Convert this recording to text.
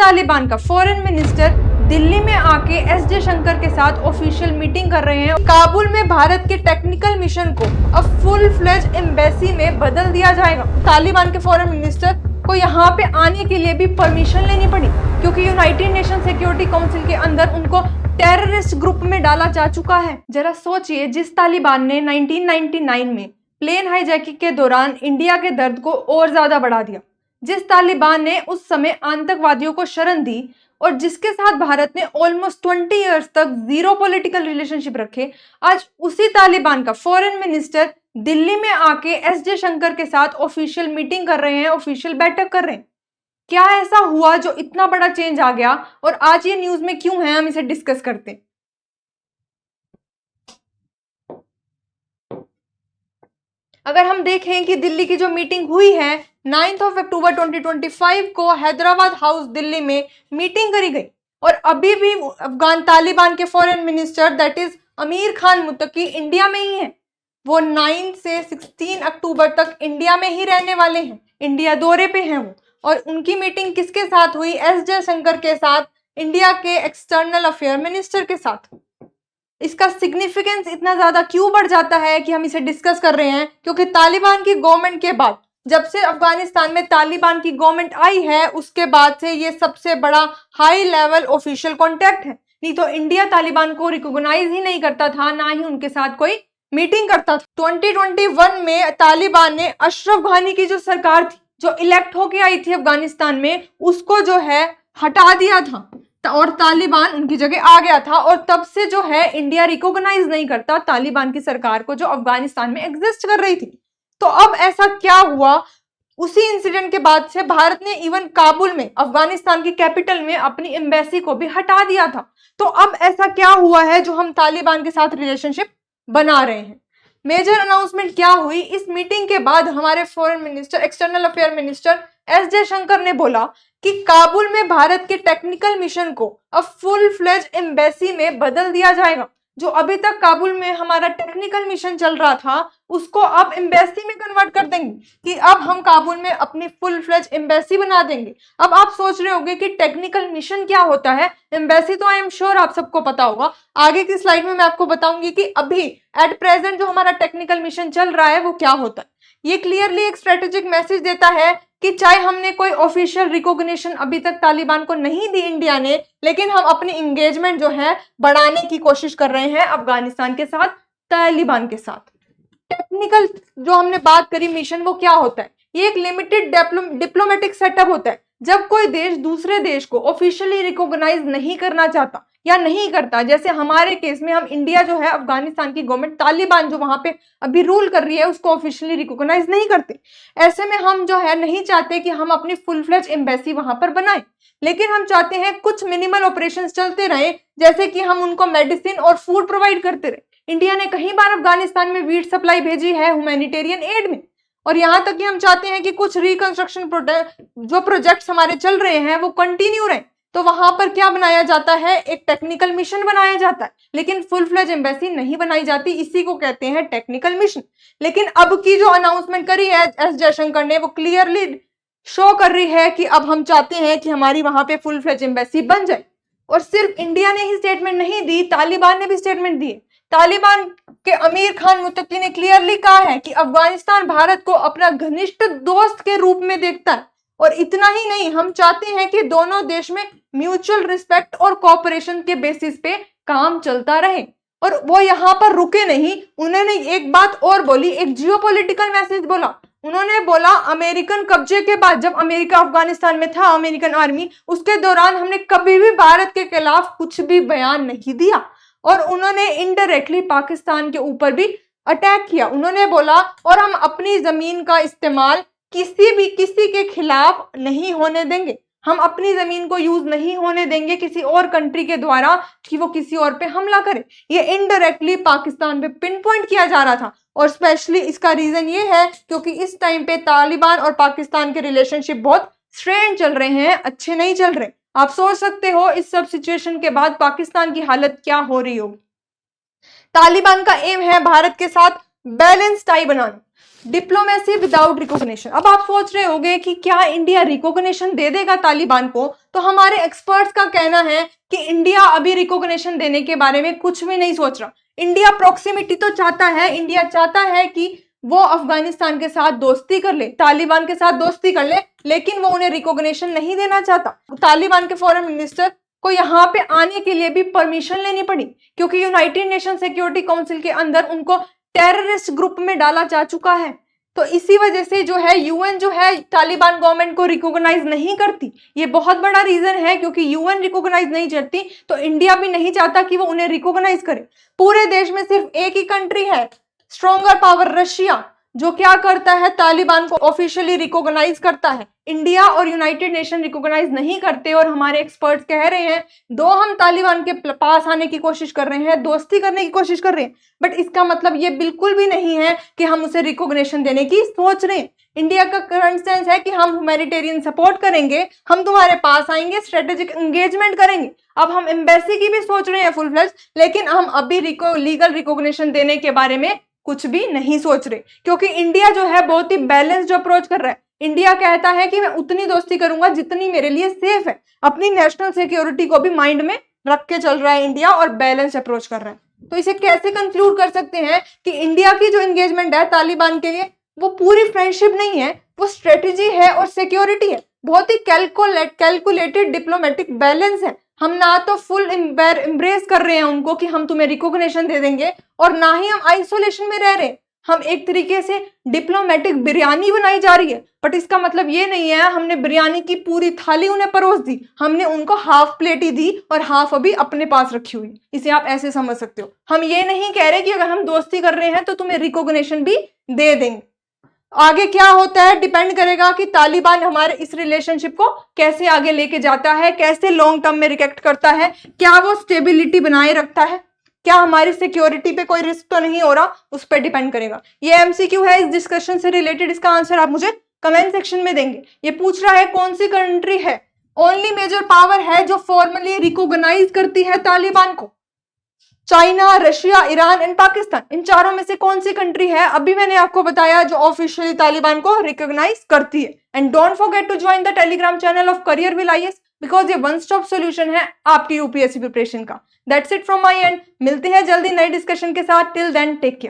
तालिबान का foreign minister Delhi में आके एस जयशंकर के साथ ऑफिशियल मीटिंग कर रहे हैं। काबुल में भारत के टेक्निकल मिशन को अब फुल फ्लेज एम्बेसी में बदल दिया जाएगा। तालिबान के फॉरेन मिनिस्टर को यहाँ पे आने के लिए भी परमिशन लेनी पड़ी, क्योंकि यूनाइटेड नेशन सिक्योरिटी काउंसिल के अंदर उनको टेररिस्ट ग्रुप में डाला जा चुका है। जरा सोचिए, जिस तालिबान ने 1999 में प्लेन हाईजैकिंग के दौरान इंडिया के दर्द को और ज्यादा बढ़ा दिया, जिस तालिबान ने उस समय आतंकवादियों को शरण दी और जिसके साथ भारत ने ऑलमोस्ट 20 इयर्स तक जीरो पॉलिटिकल रिलेशनशिप रखे, आज उसी तालिबान का फॉरेन मिनिस्टर दिल्ली में आके एस जयशंकर के साथ ऑफिशियल मीटिंग कर रहे हैं, ऑफिशियल बैठक कर रहे हैं। क्या ऐसा हुआ जो इतना बड़ा चेंज आ गया और आज ये न्यूज में क्यों है, हम इसे डिस्कस करते हैं। अगर हम देखें कि दिल्ली की जो मीटिंग हुई है 9 अक्टूबर 2025 को हैदराबाद हाउस दिल्ली में मीटिंग करी गई और अभी भी अफगान तालिबान के फॉरेन मिनिस्टर दैट इज अमीर खान मुत्तकी इंडिया में ही है। वो 9 से 16 अक्टूबर तक इंडिया में ही रहने वाले हैं, इंडिया दौरे पे हैं वो। और उनकी मीटिंग किसके साथ हुई? एस जयशंकर के साथ, इंडिया के एक्सटर्नल अफेयर मिनिस्टर के साथ। इसका सिग्निफिकेंस इतना ज्यादा क्यों बढ़ जाता है कि हम इसे डिस्कस कर रहे हैं? क्योंकि तालिबान की गवर्नमेंट के बाद, जब से अफगानिस्तान में तालिबान की गवर्नमेंट आई है, उसके बाद से ये सबसे बड़ा हाई लेवल ऑफिशियल कॉन्टेक्ट है। नहीं तो इंडिया तालिबान को रिकॉग्नाइज ही नहीं करता था, ना ही उनके साथ कोई मीटिंग करता था। 2021 में तालिबान ने अशरफ घानी की जो सरकार थी, जो इलेक्ट होके आई थी अफगानिस्तान में, उसको जो है हटा दिया था और तालिबान उनकी जगह आ गया था। और तब से जो है इंडिया रिकॉग्नाइज नहीं करता तालिबान की सरकार को, जो अफगानिस्तान में एग्जिस्ट कर रही थी। तो अब ऐसा क्या हुआ? उसी इंसिडेंट के बाद से भारत ने इवन काबुल में, अफगानिस्तान की कैपिटल में, अपनी एम्बेसी को भी हटा दिया था। तो अब ऐसा क्या हुआ है जो हम तालिबान के साथ रिलेशनशिप बना रहे हैं? मेजर अनाउंसमेंट क्या हुई? इस मीटिंग के बाद हमारे foreign minister, external affair minister S Jaishankar ने बोला कि काबुल में भारत के टेक्निकल मिशन को अब फुल फ्लेज एम्बेसी में बदल दिया जाएगा। जो अभी तक काबुल में हमारा टेक्निकल मिशन चल रहा था, उसको अब एम्बेसी में कन्वर्ट कर देंगे कि अब हम काबुल में अपनी फुल फ्लेज एम्बेसी बना देंगे। अब आप सोच रहे होंगे कि टेक्निकल मिशन क्या होता है? एम्बेसी तो आई एम श्योर आप सबको पता होगा। आगे की स्लाइड में मैं आपको बताऊंगी कि अभी एट प्रेजेंट जो हमारा टेक्निकल मिशन चल रहा है वो क्या होता है। ये क्लियरली एक स्ट्रेटेजिक मैसेज देता है कि चाहे हमने कोई ऑफिशियल रिकॉग्निशन अभी तक तालिबान को नहीं दी इंडिया ने, लेकिन हम अपनी इंगेजमेंट जो है बढ़ाने की कोशिश कर रहे हैं अफगानिस्तान के साथ, तालिबान के साथ। टेक्निकल जो हमने बात करी मिशन, वो क्या होता है? ये एक लिमिटेड डिप्लोमेटिक सेटअप होता है। जब कोई देश दूसरे देश को ऑफिशियली रिकॉग्नाइज नहीं करना चाहता या नहीं करता, जैसे हमारे केस में हम इंडिया जो है अफगानिस्तान की गवर्नमेंट तालिबान जो वहां पे अभी रूल कर रही है उसको ऑफिशियली रिकॉग्नाइज नहीं करते। ऐसे में हम जो है नहीं चाहते कि हम अपनी फुल फ्लेज एम्बेसी वहां पर बनाएं, लेकिन हम चाहते हैं कुछ मिनिमल ऑपरेशंस चलते रहे, जैसे कि हम उनको मेडिसिन और फूड प्रोवाइड करते रहे। इंडिया ने कई बार अफगानिस्तान में वीट सप्लाई भेजी है ह्यूमैनिटेरियन एड में, और यहाँ तक कि हम चाहते हैं कि कुछ रिकंस्ट्रक्शन जो प्रोजेक्ट्स हमारे चल रहे हैं वो कंटिन्यू रहे। तो वहां पर क्या बनाया जाता है? एक टेक्निकल मिशन बनाया जाता है, लेकिन फुल फ्लेज एम्बेसी नहीं बनाई जाती। इसी को कहते हैं टेक्निकल मिशन। लेकिन अब की जो अनाउंसमेंट करी है एस जयशंकर ने, वो क्लियरली शो कर रही है कि अब हम चाहते हैं कि हमारी वहां पे फुल फ्लेज एम्बेसी बन जाए। और सिर्फ इंडिया ने ही स्टेटमेंट नहीं दी, तालिबान ने भी स्टेटमेंट दी। तालिबान के अमीर खान मुत्तकी ने क्लियरली कहा है कि अफगानिस्तान भारत को अपना घनिष्ठ दोस्त के रूप में देखता है, और इतना ही नहीं, हम चाहते हैं कि दोनों देश में म्यूचुअल रिस्पेक्ट और कोऑपरेशन के बेसिस पे काम चलता रहे। और वो यहाँ पर रुके नहीं, उन्होंने एक बात और बोली, एक जियोपॉलिटिकल मैसेज बोला। उन्होंने बोला अमेरिकन कब्जे के बाद, जब अमेरिका अफगानिस्तान में था, अमेरिकन आर्मी, उसके दौरान हमने कभी भी भारत के खिलाफ कुछ भी बयान नहीं दिया, और उन्होंने इनडायरेक्टली पाकिस्तान के ऊपर भी अटैक किया। उन्होंने बोला और हम अपनी जमीन का इस्तेमाल किसी के खिलाफ नहीं होने देंगे, हम अपनी जमीन को यूज नहीं होने देंगे किसी और कंट्री के द्वारा कि वो किसी और पे हमला करे। ये इनडायरेक्टली पाकिस्तान पे पिन पॉइंट किया जा रहा था। और स्पेशली इसका रीजन ये है क्योंकि इस टाइम पे तालिबान और पाकिस्तान के रिलेशनशिप बहुत स्ट्रेन चल रहे हैं, अच्छे नहीं चल रहे। आप सोच सकते हो इस सब सिचुएशन के बाद पाकिस्तान की हालत क्या हो रही होगी। तालिबान का एम है भारत के साथ बैलेंस टाई बनाना। Diplomacy without recognition. अब आप सोच रहे होंगे कि क्या इंडिया रिकॉग्निशन दे देगा तालिबान को? तो हमारे एक्सपर्ट्स का कहना है कि इंडिया अभी रिकॉग्निशन देने के बारे में कुछ भी नहीं सोच रहा। इंडिया प्रॉक्सिमिटी तो चाहता है, इंडिया चाहता है कि वो अफगानिस्तान के साथ दोस्ती कर ले, तालिबान के साथ दोस्ती कर ले, लेकिन वो उन्हें रिकॉग्निशन नहीं देना चाहता। तालिबान के फॉरेन मिनिस्टर को यहाँ पे आने के लिए भी परमिशन लेनी पड़ी, क्योंकि यूनाइटेड नेशन सिक्योरिटी काउंसिल के अंदर उनको टेररिस्ट ग्रुप में डाला जा चुका है। तो इसी वजह से जो है यूएन जो है तालिबान गवर्नमेंट को रिकॉग्नाइज नहीं करती। ये बहुत बड़ा रीजन है, क्योंकि यूएन रिकॉग्नाइज नहीं करती तो इंडिया भी नहीं चाहता कि वो उन्हें रिकॉग्नाइज करे। पूरे देश में सिर्फ एक ही कंट्री है, स्ट्रॉन्गर पावर रशिया, जो क्या करता है, तालिबान को ऑफिशियली रिकॉग्नाइज करता है। इंडिया और यूनाइटेड नेशन रिकॉग्नाइज नहीं करते, और हमारे एक्सपर्ट्स कह रहे हैं दो हम तालिबान के पास आने की कोशिश कर रहे हैं, दोस्ती करने की कोशिश कर रहे हैं, बट इसका मतलब ये बिल्कुल भी नहीं है कि हम उसे रिकॉग्निशन देने की सोच रहे हैं। इंडिया का करंट स्टैंस है कि हम ह्यूमैनिटेरियन सपोर्ट करेंगे, हम तुम्हारे पास आएंगे, स्ट्रेटेजिक एंगेजमेंट करेंगे। अब हम एम्बेसी की भी सोच रहे हैं फुल फ्लेज, लेकिन हम अभी लीगल रिकॉग्निशन देने के बारे में कुछ भी नहीं सोच रहे, क्योंकि इंडिया जो है बहुत ही बैलेंस्ड अप्रोच कर रहा है। इंडिया कहता है कि मैं उतनी दोस्ती करूंगा जितनी मेरे लिए सेफ है। अपनी नेशनल सिक्योरिटी को भी माइंड में रख के चल रहा है इंडिया, और बैलेंस अप्रोच कर रहा है। तो इसे कैसे कंक्लूड कर सकते हैं कि इंडिया की जो एंगेजमेंट है तालिबान के लिए, वो पूरी फ्रेंडशिप नहीं है, वो स्ट्रेटेजी है और सिक्योरिटी है। बहुत ही कैलकुलेटेड डिप्लोमेटिक बैलेंस है। हम ना तो फुल एम्ब्रेस कर रहे हैं उनको कि हम तुम्हें रिकॉग्निशन दे देंगे, और ना ही हम आइसोलेशन में रह रहे हैं। हम एक तरीके से डिप्लोमेटिक बिरयानी बनाई जा रही है, बट इसका मतलब ये नहीं है हमने बिरयानी की पूरी थाली उन्हें परोस दी, हमने उनको हाफ प्लेट ही दी और हाफ अभी अपने पास रखी हुई। इसे आप ऐसे समझ सकते हो। हम ये नहीं कह रहे कि अगर हम दोस्ती कर रहे हैं तो तुम्हें रिकॉग्निशन भी दे देंगे। आगे क्या होता है डिपेंड करेगा कि तालिबान हमारे इस रिलेशनशिप को कैसे आगे लेके जाता है, कैसे लॉन्ग टर्म में रिएक्ट करता है, क्या वो स्टेबिलिटी बनाए रखता है, क्या हमारी सिक्योरिटी पे कोई रिस्क तो नहीं हो रहा, उस पर डिपेंड करेगा। ये एमसीक्यू है इस डिस्कशन से रिलेटेड, इसका आंसर आप मुझे कमेंट सेक्शन में देंगे। ये पूछ रहा है कौन सी कंट्री है ओनली मेजर पावर है जो फॉर्मली रिकॉग्नाइज करती है तालिबान को? China, Russia, Iran and Pakistan. इन चारों में से कौन सी कंट्री है, अभी मैंने आपको बताया, जो ऑफिशियली तालिबान को रिकॉग्नाइज करती है। And don't forget to join the Telegram channel of Career Will IAS, because ये वन स्टॉप सोल्यूशन है आपकी यूपीएससी प्रिपरेशन का। That's it from my end. मिलते हैं जल्दी नई डिस्कशन के साथ। Till then take care.